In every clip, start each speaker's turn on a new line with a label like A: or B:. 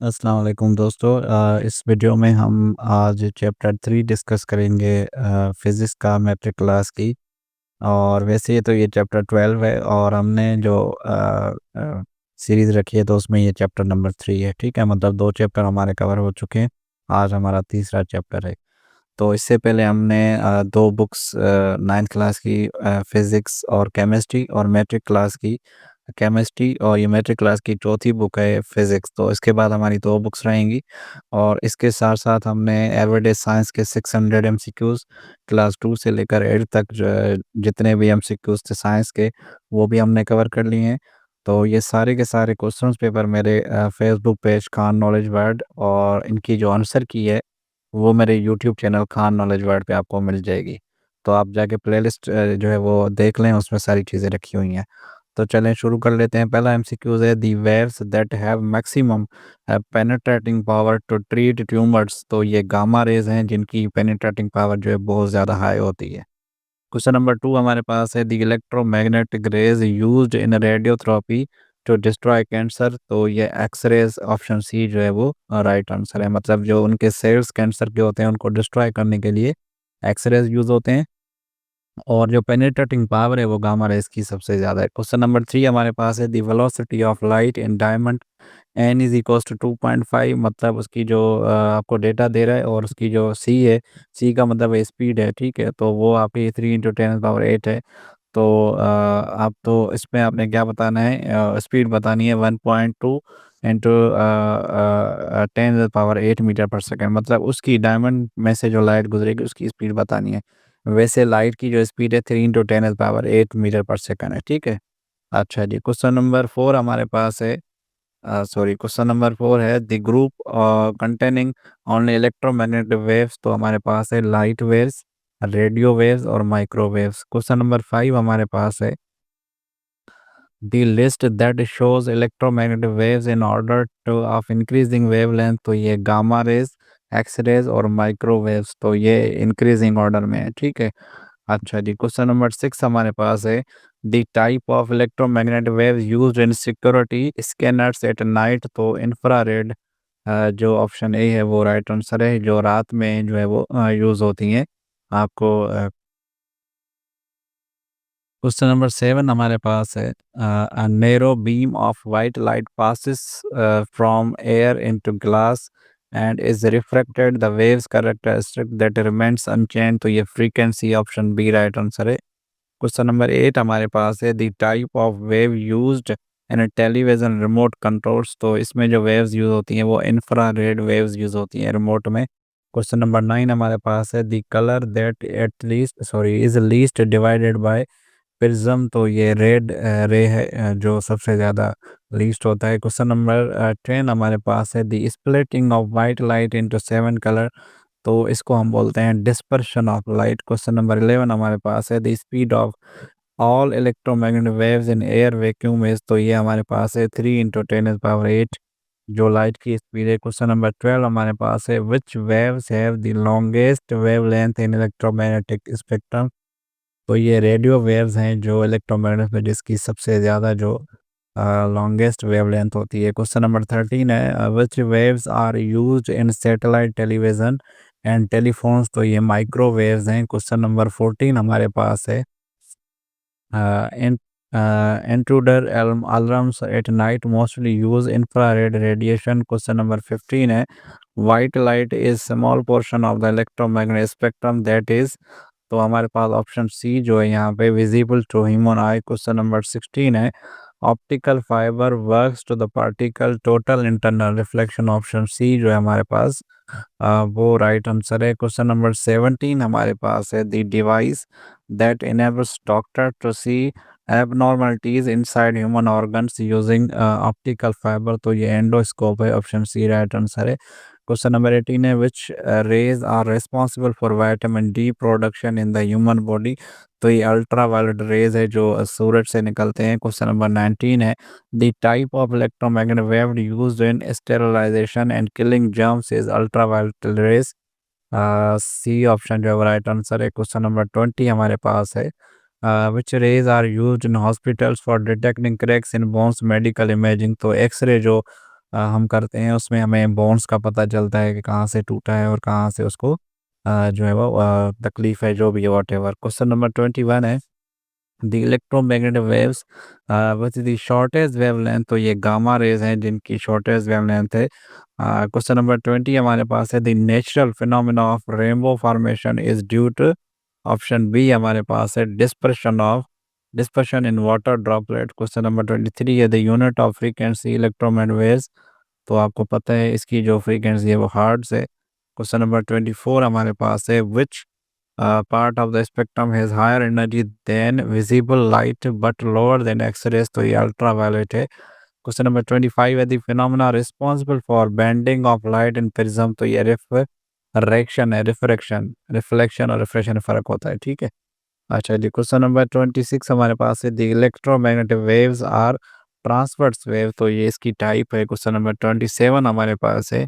A: अस्सलाम वालेकुम दोस्तों। इस वीडियो में हम आज चैप्टर 3 डिस्कस करेंगे फिज़िक्स का मैट्रिक क्लास की। और वैसे तो ये चैप्टर 12 है और हमने जो सीरीज़ रखी है तो उसमें ये चैप्टर नंबर 3 है, ठीक है? मतलब 2 चैप्टर हमारे कवर हो चुके हैं, आज हमारा तीसरा चैप्टर है। तो इससे पहले हमने 2 बुक्स 9th क्लास की फिज़िक्स और केमिस्ट्री और मैट्रिक क्लास की केमिस्ट्री और ये मैट्रिक क्लास की चौथी बुक है फिज़िक्स। तो इसके बाद हमारी 2 बुक्स रहेंगी और इसके साथ-साथ हमने एवरीडे साइंस के 600 एमसीक्यूज़ क्लास 2 से लेकर 8 तक जो है जितने भी एमसीक्यूज़ थे साइंस के, वो भी हमने कवर कर लिए हैं। तो ये सारे के सारे क्वेश्चंस पेपर मेरे Facebook page Khan knowledge world और इनकी जो आंसर की है वो मेरे YouTube channel Khan knowledge world पे आपको मिल जाएगी। तो आप जाके प्लेलिस्ट जो है वो देख लें, उसमें सारी चीज़ें रखी हुई हैं। तो चलें शुरू कर लेते हैं। पहला एमसीक्यूज़ है the waves that have maximum penetrating power to treat tumours. तो ये गामा रेज़ हैं जिनकी पेनिट्रेटिंग पावर जो है बहुत ज़्यादा हाई होती है। क्वेश्चन नंबर 2 हमारे पास है the electromagnetic rays used in radiotherapy to destroy cancer. तो ये एक्स-रेज़ ऑप्शन सी जो है वो राइट आंसर है। मतलब जो उनके सेल्स कैंसर के होते हैं उनको डिस्ट्रॉय करने के लिए एक्स-रेज़ यूज़ होते हैं और जो पेनिट्रेटिंग पावर है वो गामा रेज़ की सबसे ज़्यादा है। क्वेश्चन नंबर 3 हमारे पास है the velocity of light in diamond N is equals to 2.5। मतलब उसकी जो आपको डेटा दे रहा है और उसकी जो सी है, सी का मतलब स्पीड है, ठीक है? तो वो आपकी 3 × 10⁻8 है। तो आप तो इसमें आपने क्या बताना है, स्पीड बतानी है 1.2 इंटू 10⁻8 मीटर पर सेकंड। मतलब उसकी डायमंड में से जो लाइट गुजरेगी उसकी स्पीड बतानी है। वैसे लाइट की जो स्पीड है 3 × 10⁻8 मीटर पर सेकंड है, ठीक है? अच्छा जी, क्वेश्चन नंबर 4 हमारे पास है क्वेश्चन नंबर 4 है the group containing only electromagnetic waves. तो हमारे पास है लाइट वेव्स, रेडियो वेव्स और माइक्रोवेव्स। क्वेश्चन नंबर 5 हमारे पास है the list that shows electromagnetic waves in order two of increasing wavelength. तो ये गामा रेज, एक्स रेज और माइक्रोवेव्स, तो ये इंक्रीजिंग ऑर्डर में है, ठीक है? अच्छा जी, क्वेश्चन नंबर 6 हमारे पास है the type of electromagnetic wave used in security scanners at night. तो इंफ्रारेड जो ऑप्शन ए है वो राइट आंसर है, जो रात में जो है वो यूज़ होती हैं। आपको क्वेश्चन नंबर 7 हमारे पास है a narrow beam of white light passes from air into glass and is refracted the waves characteristic that remains unchange. तो ये frequency option B right answer है। क्वेश्चन नंबर 8 हमारे पास है the type of wave used in television remote controls. तो इसमें जो waves use होती हैं वो इंफ्रारेड वेव्स यूज होती हैं रिमोट में। क्वेश्चन नंबर 9 हमारे पास है the colour that at least is least divided by prism. तो ये रेड रे है जो सबसे ज़्यादा लीस्ट होता है। क्वेश्चन नंबर 10 हमारे पास है the splitting of white light into 7 colour. तो इसको हम बोलते हैं dispersion of light. Question number 11 हमारे पास है the speed of all electromagnetic waves in air vacuum is. तो ये हमारे पास है 3 × 10⁸ जो लाइट की स्पीड है। क्वेश्चन नंबर 12 हमारे पास है which waves have the longest wavelength in electromagnetic spectrum. तो ये रेडियो वेव्स हैं जो इलेक्ट्रोमैग्नेट में जिसकी सबसे ज़्यादा जो लॉन्गेस्ट वेवलेंथ होती है। क्वेश्चन नंबर 13 है which waves are used in satellite television and telephones. तो ये माइक्रोवेव्स हैं। क्वेश्चन नंबर 14 हमारे पास है इन intruder alarms at night mostly use infrared radiation। Question number 15 है white light is small portion of the electromagnetic spectrum that is। तो हमारे पास option C जो है यहाँ पे visible to human eye. Question number 16 है optical fibre works to the particle total internal reflection. Option C जो है हमारे पास वो राइट आंसर है। क्वेश्चन नंबर 17 हमारे पास है the device that enables doctor to see abnormalities inside human organs using optical fiber। तो ये एंडोस्कोप है। ऑप्शन सी राइट आंसर है। क्वेश्चन नंबर 18 है which rays are responsible for vitamin D production in the human body. तो ये ultra violet rays है जो सूरज से निकलते हैं। क्वेश्चन नंबर 19 है the type of electromagnetic wave used in sterilisation and killing germs is ultraviolet rays. C option जो right answer है। क्वेश्चन नंबर 20 हमारे पास है which rays are used in hospitals for detecting cracks in bones medical imaging. तो X ray जो हम करते हैं, उसमें हमें बॉन्ड्स का पता चलता है कि कहाँ से टूटा है और कहाँ से उसको जो है वो तकलीफ़ है, जो भी है व्हाटएवर। क्वेश्चन नंबर 21 है, the electromagnetic waves what is the shortest wavelength, तो ये गामा रेज़ हैं जिनकी शॉर्टेस्ट वेवलेंथ है। क्वेश्चन नंबर 20 हमारे पास है, the natural phenomena of rainbow formation is due to, option B हमारे पास है dispersion in water droplet. Question number 23 है, the unit of frequency electromagnetic waves, तो आपको पता है इसकी जो फ्रीक्वेंसी है वो हर्ट्ज़ है। क्वेश्चन नंबर 24 हमारे पास है, which part of the spectrum has higher energy than visible light but lower than X rays, तो ये अल्ट्रावायलेट है। क्वेश्चन नंबर 25 है, the phenomena responsible for bending of light in prism, तो ये रिफ्रैक्शन है, रिफ्लेक्शन और रिफ्रैक्शन में फ़र्क होता है, ठीक है? अच्छा जी, क्वेश्चन नंबर 26 हमारे पास है, the electromagnetic waves are transverse wave, तो ये इसकी टाइप है। क्वेश्चन नंबर 27 हमारे पास है,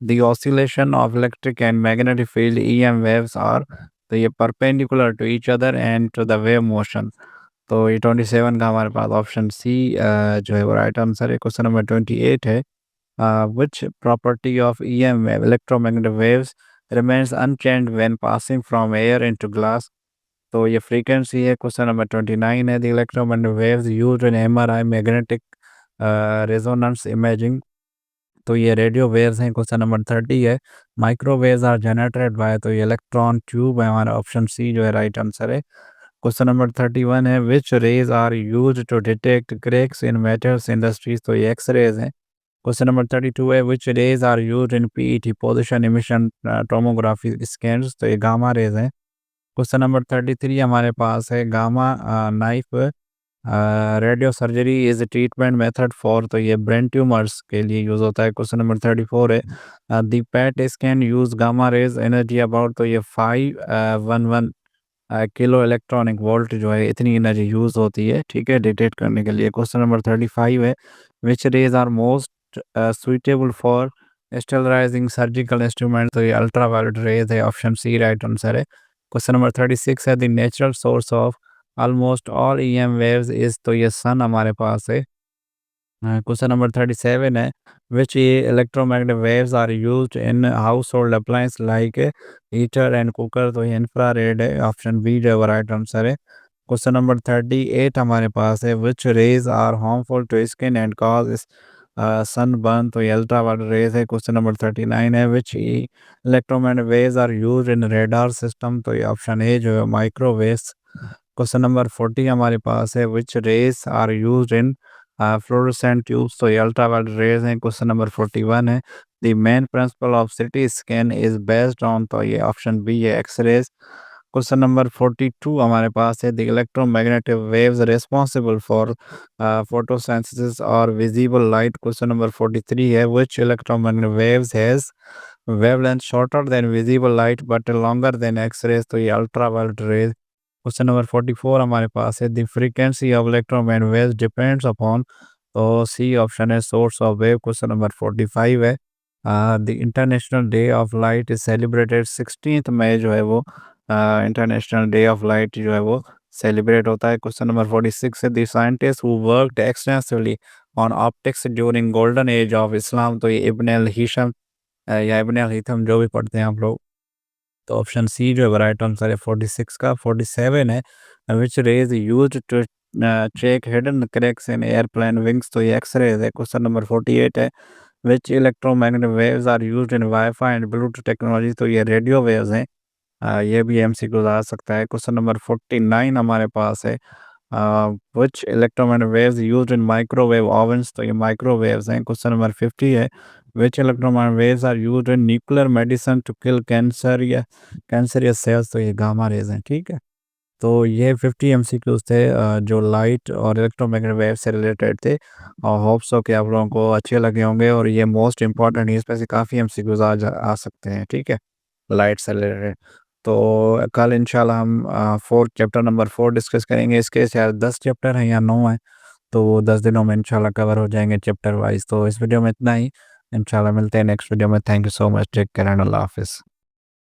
A: the oscillation of electric and magnetic field EM waves are, तो ये perpendicular to each other and to the wave motion, तो ये 27 का हमारे पास ऑप्शन सी जो है वो राइट आंसर है। क्वेश्चन नंबर 28 है, which property of EM wave, electromagnetic waves, remains unchanged when passing from air into glass, तो ये फ्रीक्वेंसी है। क्वेश्चन नंबर 29 है, the electromagnetic waves used in MRI magnetic resonance imaging, तो ये radio waves हैं। Question number 30 है, microwaves are generated by, तो ये इलेक्ट्रॉन ट्यूब है, हमारा ऑप्शन सी जो है राइट आंसर है। क्वेश्चन नंबर 31 है, which rays are used to detect cracks in metals industries, तो ये एक्स रेज हैं। क्वेश्चन नंबर 32 है, which rays are used in PET positron emission tomography scans, तो ये गामा रेज हैं। क्वेश्चन नंबर 33 हमारे पास है, gamma knife radio surgery is treatment method for, तो ये ब्रेन ट्यूमर्स के लिए यूज़ होता है। क्वेश्चन नंबर 34 है, the PET scan use gamma rays energy about, तो ये 511 किलो इलेक्ट्रॉनिक वोल्ट जो है इतनी एनर्जी यूज़ होती है, ठीक है, डिटेक्ट करने के लिए। क्वेश्चन नंबर 35 है, which rays are most suitable for sterilizing surgical instrument, तो ये अल्ट्रावायलेट रेज है, ऑप्शन सी राइट आंसर है। क्वेश्चन नंबर 36 है, the natural source of almost all EM waves is, तो ये सन हमारे पास है। क्वेश्चन नंबर 37 है, which electromagnetic waves are used in house hold appliance like heater and cooker, तो ये इंफ्रारेड है, ऑप्शन बी जो राइट आंसर है। क्वेश्चन नंबर 38 हमारे पास है, which rays are harmful to skin and cause sunburn, तो ये अल्ट्रावायलेट रेज है। क्वेश्चन नंबर 39 है, which electromagnetic waves are used in radar system, तो ये ऑप्शन ए जो है माइक्रोवेव्स। क्वेश्चन नंबर 40 हमारे पास है, which rays are used in fluorescent tubes, तो ये अल्ट्रावायलेट रेज हैं। क्वेश्चन नंबर 41 है, the main principle of CT scan is based on, तो ये ऑप्शन बी है एक्स रेज। क्वेश्चन नंबर 42 हमारे पास है, the electromagnetic waves responsible for photosynthesis और विजिबल लाइट। क्वेश्चन नंबर 43 है, which electromagnetic waves has wavelength shorter than visible light but longer than X rays, तो ये अल्ट्रावायलेट रेज। क्वेश्चन नंबर 44 हमारे पास है, the frequency of electromagnetic waves depends upon, तो C option है source of wave. Question number 45 है, the international day of light is celebrated 16 मई जो है वो इंटरनेशनल डे ऑफ लाइट जो है वो सेलिब्रेट होता है। क्वेश्चन नंबर 46 है, the scientist who worked extensively on optics during golden age of Islam, तो ये इब्न अल हिशम या इब्न अल हिथम जो भी पढ़ते हैं आप लोग, तो ऑप्शन सी जो है राइट आंसर है 46 का। 47 है, which rays used to check hidden cracks in airplane wings, तो ये एक्स रेज है। क्वेश्चन नंबर 48 है, which electromagnetic waves are used in WiFi and Bluetooth technology, तो ये रेडियो वेव्स हैं। ये भी एमसीक्यू आ सकता है। क्वेश्चन नंबर 49 हमारे पास है, which electromagnetic waves used in microwave ovens, तो ये माइक्रोवेव्स हैं। क्वेश्चन नंबर 50 है, which electromagnetic waves are used in nuclear medicine to kill cancer या कैंसरियस सेल्स, तो ये गामा रेज हैं, ठीक है। तो ये 50 एमसीक्यूज थे जो लाइट और इलेक्ट्रोमैग्नेटिक वेव से रिलेटेड थे, और होप सो कि आप लोगों को अच्छे लगे होंगे, और ये मोस्ट इंपॉर्टेंट है, इसमें से काफ़ी एमसीक्यूज आ सकते हैं, ठीक है, लाइट से रिलेटेड। तो कल इंशाल्लाह हम फोर्थ चैप्टर नंबर 4 डिस्कस करेंगे। इसके शायद 10 चैप्टर हैं या 9 हैं, तो वो 10 दिनों में इंशाल्लाह कवर हो जाएंगे चैप्टर वाइज। तो इस वीडियो में इतना ही, इंशाल्लाह मिलते हैं नेक्स्ट वीडियो में। Thank you so much, take care and अल्लाह हाफिज़।